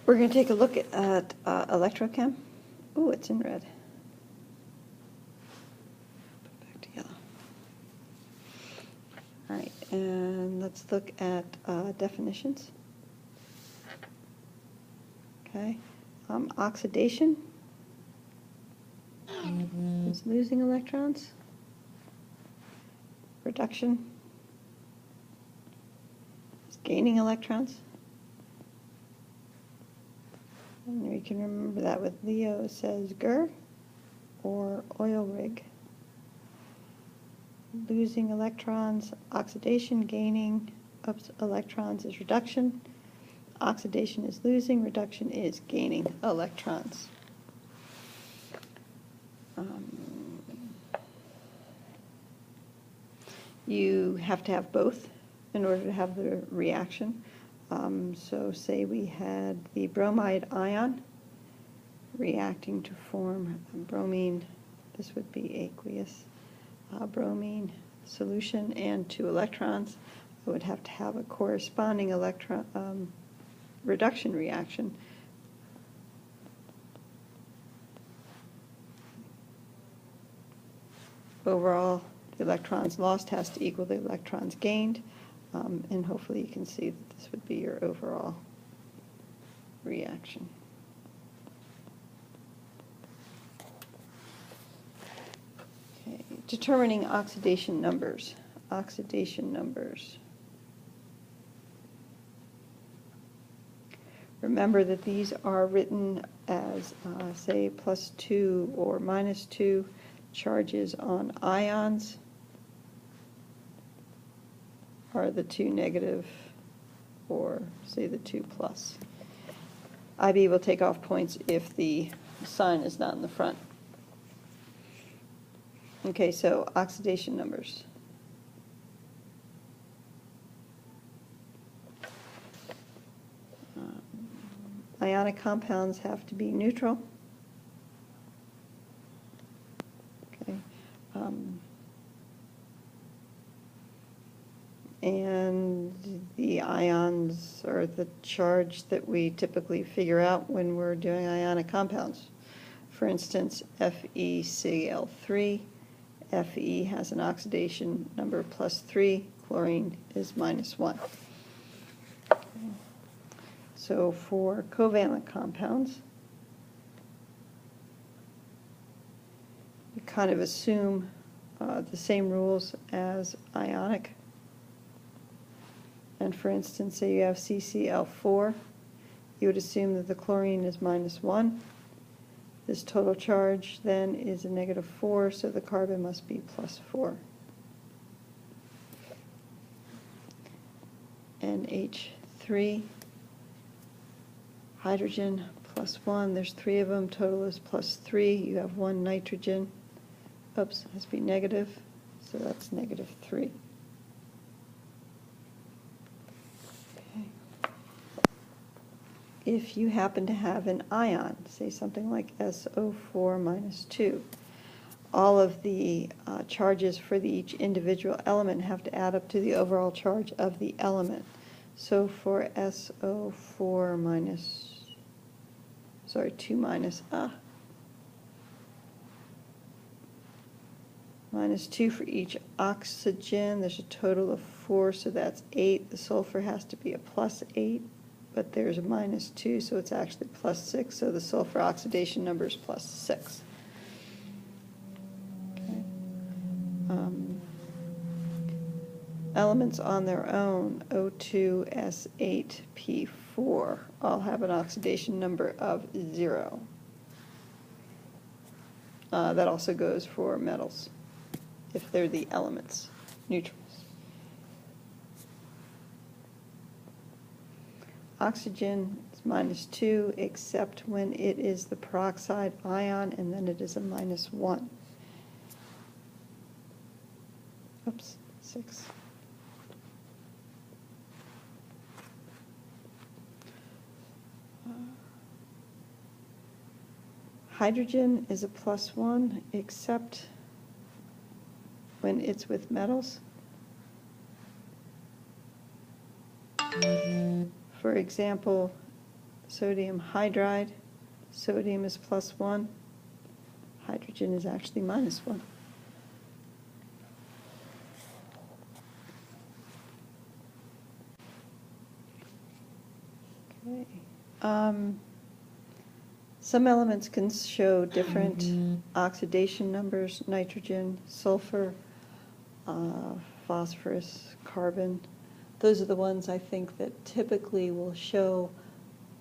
We're going to take a look at Electrochem. Ooh, it's in red. Put it back to yellow. All right, and let's look at definitions. Okay, oxidation is losing electrons. Reduction is gaining electrons. And we can remember that with Leo says GER or oil rig. Losing electrons, oxidation, gaining electrons is reduction. Oxidation is losing, reduction is gaining electrons. You have to have both in order to have the reaction. So say we had the bromide ion reacting to form bromine, this would be aqueous bromine solution, and 2 electrons. I would have to have a corresponding electron reduction reaction. Overall, the electrons lost has to equal the electrons gained, and hopefully you can see that this would be your overall reaction. Okay, determining oxidation numbers. Oxidation numbers. Remember that these are written as, say, +2 or -2 charges on ions are the 2 negative, or say the 2 plus. IB will take off points if the sign is not in the front. Okay, so oxidation numbers. Ionic compounds have to be neutral. Okay. And the ions are the charge that we typically figure out when we're doing ionic compounds. For instance, FeCl3. Fe has an oxidation number +3. Chlorine is -1. Okay. So for covalent compounds, we kind of assume the same rules as ionic. And for instance, say you have CCl4, you would assume that the chlorine is -1. This total charge then is a -4, so the carbon must be +4. NH3, hydrogen +1, there's 3 of them, total is +3. You have 1 nitrogen, oops, has to be negative, so that's -3. If you happen to have an ion, say something like SO4 -2, all of the charges for each individual element have to add up to the overall charge of the element. So for SO4 2 -2 for each oxygen, there's a total of 4, so that's 8. The sulfur has to be a +8. But there's a -2, so it's actually +6, so the sulfur oxidation number is +6. Okay. Elements on their own, O2S8P4, all have an oxidation number of 0. That also goes for metals, if they're the elements, neutrals. Oxygen is -2, except when it is the peroxide ion, and then it is a -1. Oops, 6. Hydrogen is a +1, except when it's with metals. For example, sodium hydride. Sodium is +1. Hydrogen is actually -1. Okay. Some elements can show different oxidation numbers: nitrogen, sulfur, phosphorus, carbon. Those are the ones I think that typically will show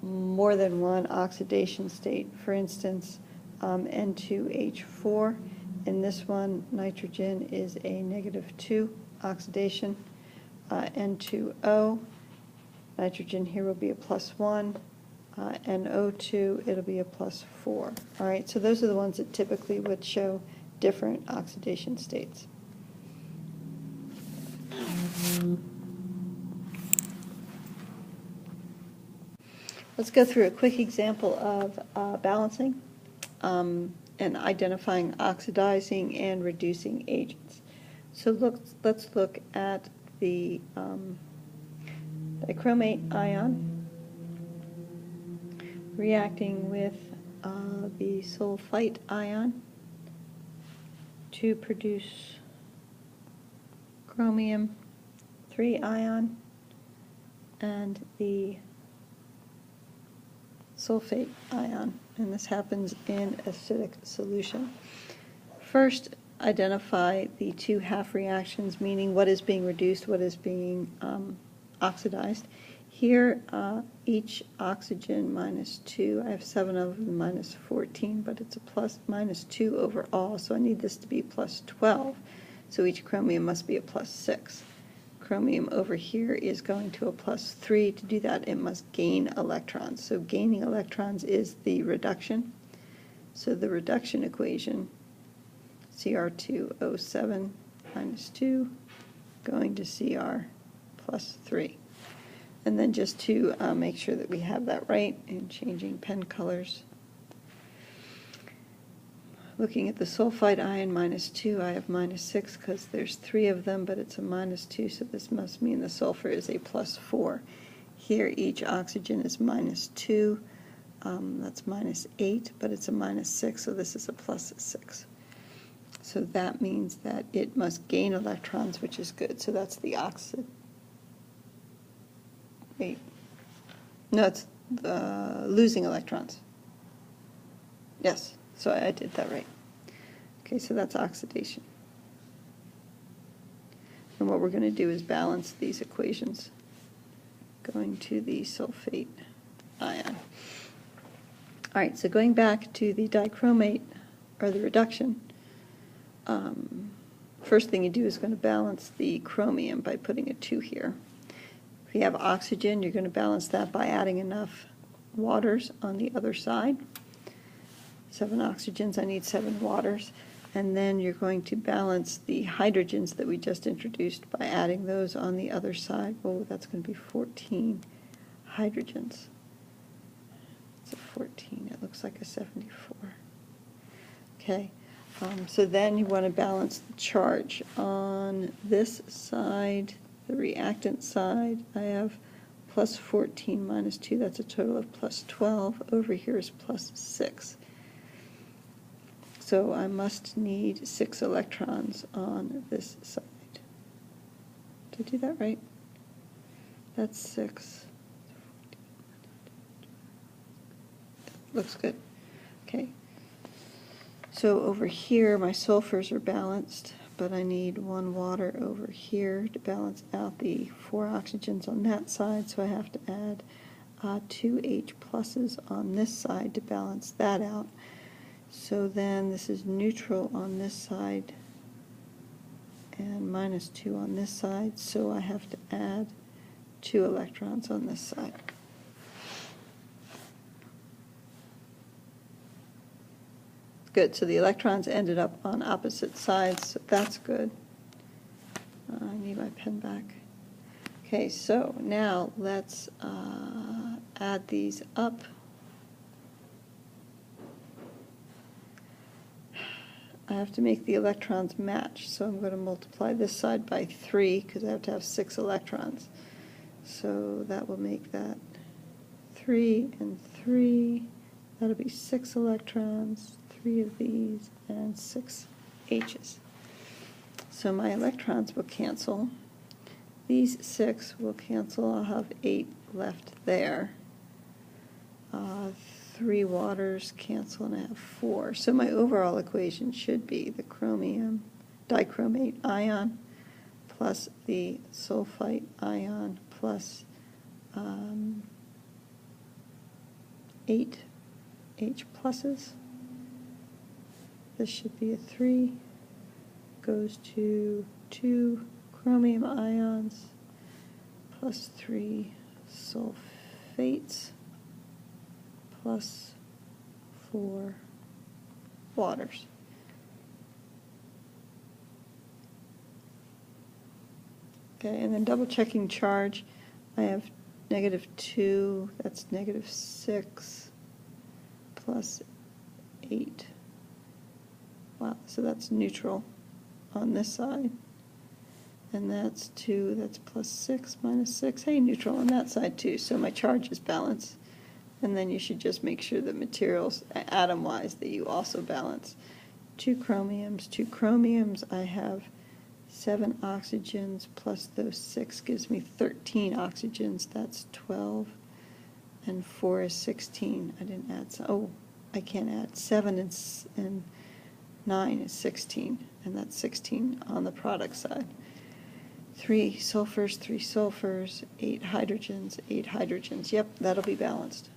more than one oxidation state. For instance, N2H4. In this one, nitrogen is a -2 oxidation. N2O, nitrogen here will be a +1. NO2, it'll be a +4. All right, so those are the ones that typically would show different oxidation states. Let's go through a quick example of balancing and identifying oxidizing and reducing agents. So let's look at the dichromate ion reacting with the sulfite ion to produce chromium 3 ion and the sulfate ion, and this happens in acidic solution. First, identify the two half reactions, meaning what is being reduced, what is being oxidized. Here, each oxygen -2, I have 7 of them -14, but it's a -2 overall, so I need this to be +12. So each chromium must be a +6. Chromium over here is going to a +3. To do that, it must gain electrons. So gaining electrons is the reduction. So the reduction equation, Cr2O7 -2, going to Cr +3. And then just to make sure that we have that right, and changing pen colors. Looking at the sulfide ion -2, I have -6 because there's 3 of them, but it's a -2, so this must mean the sulfur is a +4. Here, each oxygen is -2. That's -8, but it's a -6, so this is a +6. So that means that it must gain electrons, which is good. So that's the oxide. Wait. No, it's losing electrons. Yes. So I did that right. Okay, so that's oxidation. And what we're going to do is balance these equations going to the sulfate ion. All right, so going back to the dichromate, or the reduction, first thing you do is going to balance the chromium by putting a 2 here. If you have oxygen, you're going to balance that by adding enough waters on the other side. 7 oxygens, I need 7 waters. And then you're going to balance the hydrogens that we just introduced by adding those on the other side. Oh, that's going to be 14 hydrogens. It's a 14. It looks like a 74. Okay. So then you want to balance the charge. On this side, the reactant side, I have +14 -2. That's a total of +12. Over here is +6. So I must need 6 electrons on this side. Did I do that right? That's 6. Looks good. Okay. So over here, my sulfurs are balanced, but I need 1 water over here to balance out the 4 oxygens on that side, so I have to add 2 H pluses on this side to balance that out. So then this is neutral on this side and -2 on this side, so I have to add 2 electrons on this side. Good, so the electrons ended up on opposite sides, so that's good. I need my pen back. Okay, so now let's add these up. I have to make the electrons match, so I'm going to multiply this side by 3 because I have to have 6 electrons. So that will make that 3 and 3. That'll be 6 electrons, 3 of these, and 6 H's. So my electrons will cancel. These 6 will cancel. I'll have 8 left there. 3 waters cancel, and I have 4. So my overall equation should be the chromium dichromate ion plus the sulfite ion plus 8 H pluses. This should be a 3. Goes to 2 chromium ions plus 3 sulfates plus 4 waters. Okay, and then double checking charge, I have -2, that's -6 plus 8. Wow, so that's neutral on this side. And that's 2, that's +6 -6. Hey, neutral on that side too, so my charge is balanced. And then you should just make sure the materials, atom-wise, that you also balance. 2 chromiums, I have 7 oxygens plus those 6 gives me 13 oxygens. That's 12, and 4 is 16. I didn't add some. Oh, I can't add 7 and 9 is 16, and that's 16 on the product side. 3 sulfurs, 8 hydrogens, 8 hydrogens. Yep, that'll be balanced.